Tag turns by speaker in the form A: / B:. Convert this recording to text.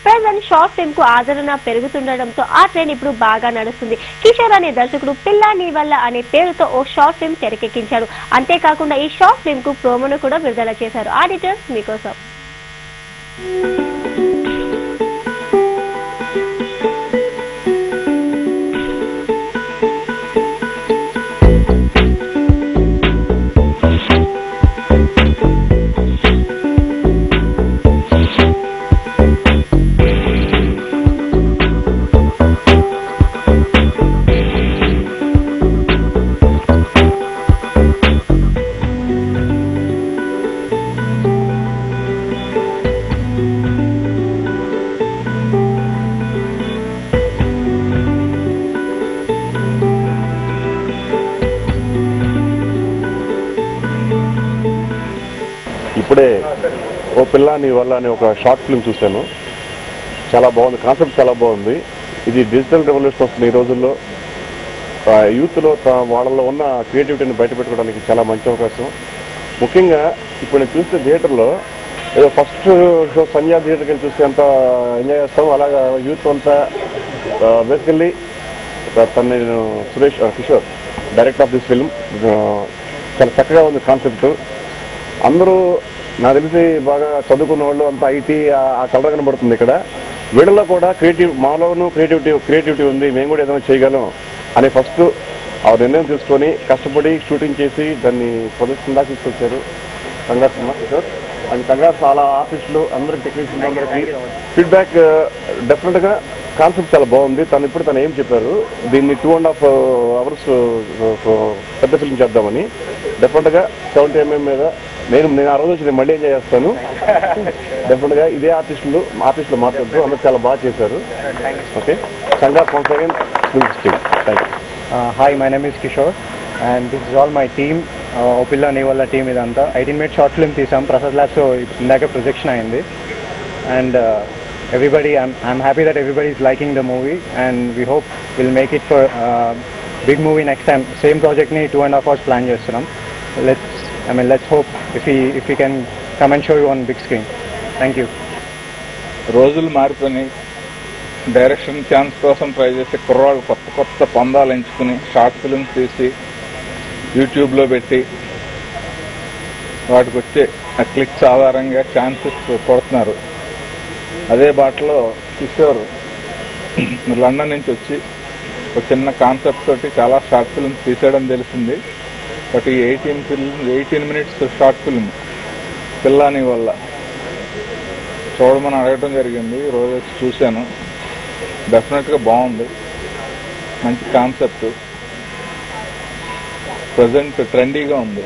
A: Present short film కు ఆదరణ పెరుగుతుండటంతో ఆ ట్రెండ్ ఇప్పుడు బాగా నడుస్తుంది. కిషోర్ అనే దర్శకుడు పిల్లా నీ వల్ల అనే పేరుతో ఓ షార్ట్ ఫిల్మ్ తెరకెక్కించాడు. అంతేకాకుండా ఈ షార్ట్ ఫిల్మ్ కు ప్రోమోను కూడా విడుదల చేశారు. ఆ డీటెయిల్స్ మీకోసం.
B: ఇప్పుడే ఓ పిల్ల నీ వల్ల అని ఒక షార్ట్ ఫిల్మ్ చూశాను. చాలా బాగుంది, కాన్సెప్ట్ చాలా బాగుంది. ఇది డిజిటల్ రెవల్యూషన్ వస్తుంది ఈ రోజుల్లో. యూత్లో వాళ్ళలో ఉన్న క్రియేటివిటీని బయటపెట్టుకోవడానికి చాలా మంచి అవకాశం. ముఖ్యంగా ఇప్పుడు నేను చూస్తే థియేటర్లో ఏదో ఫస్ట్ షో సంధ్యా థియేటర్కి వెళ్ళి చూస్తే ఎంత ఎంజాయ్ చేస్తాం, అలాగా యూత్ అంతా బేసికల్లీ నేను Kishore director of this film, చాలా చక్కగా ఉంది కాన్సెప్ట్. అందరూ నాకు తెలిసి బాగా చదువుకున్న వాళ్ళు అంతా ఐటీ ఆ కలర్ కనబడుతుంది ఇక్కడ. వీళ్ళలో కూడా మాలోనూ క్రియేటివిటీ ఉంది, మేము కూడా ఏదైనా చేయగలం అని ఫస్ట్ ఆ నిర్ణయం తీసుకొని కష్టపడి షూటింగ్ చేసి దాన్ని ప్రదర్శన దాకా తీసుకొచ్చారు. కంగ్రాట్స్ అమ్మా కిషోర్. అండ్ కంగ్రాట్స్ చాలా ఆర్టిస్టులు అందరికి, టెక్నీషియన్స్ అందరికీ. ఫీడ్బ్యాక్ డెఫినెట్గా కాన్సెప్ట్ చాలా బాగుంది. తను ఏం చెప్పారు, దీన్ని 2.5 hours పెద్ద ఫిల్మ్ చేద్దామని. డెఫినెట్గా 70 mm మీద నేను ఆ రోజు వచ్చి మళ్ళీ ఎంజాయ్ చేస్తాను. డెఫినెట్గా ఇదే ఆర్టిస్టులు మాట్లాడుతూ అందరూ చాలా బాగా చేశారు. Okay, congrats once again film team. Thank you.
C: Hi, my name is Kishore and this is all my team. Opilla Nevalla team idanta 18-minute short film teesam Prasad Labs so indaka projection ayindi and everybody I'm happy that everybody is liking the movie and we hope we'll make it for big movie next time. Same project ni 2.5 hours plan chestunam. Let's hope if we can come and show you on big screen. Thank you.
D: రోజులు మారిపోయినాయి. Direction chance కోసం try చేసే కుర్రాళ్ళు కొత్త పందాలు ఎంచుకుని short films తీసి యూట్యూబ్లో పెట్టి వాటికి వచ్చే క్లిక్స్ ఆధారంగా ఛాన్సెస్ కొడుతున్నారు. అదే బాటలో కిషోర్ లండన్ నుంచి వచ్చి ఒక చిన్న కాన్సెప్ట్ తోటి చాలా షార్ట్ ఫిల్మ్స్ తీసేయడం తెలిసింది. బట్ ఈ 18 minutes షార్ట్ ఫిల్మ్ పిల్లాని వల్ల చూడమని అడగడం జరిగింది. రోజు వచ్చి చూశాను. డెఫినెట్గా బాగుంది, మంచి కాన్సెప్ట్, ప్రజెంట్ ట్రెండీగా ఉంది.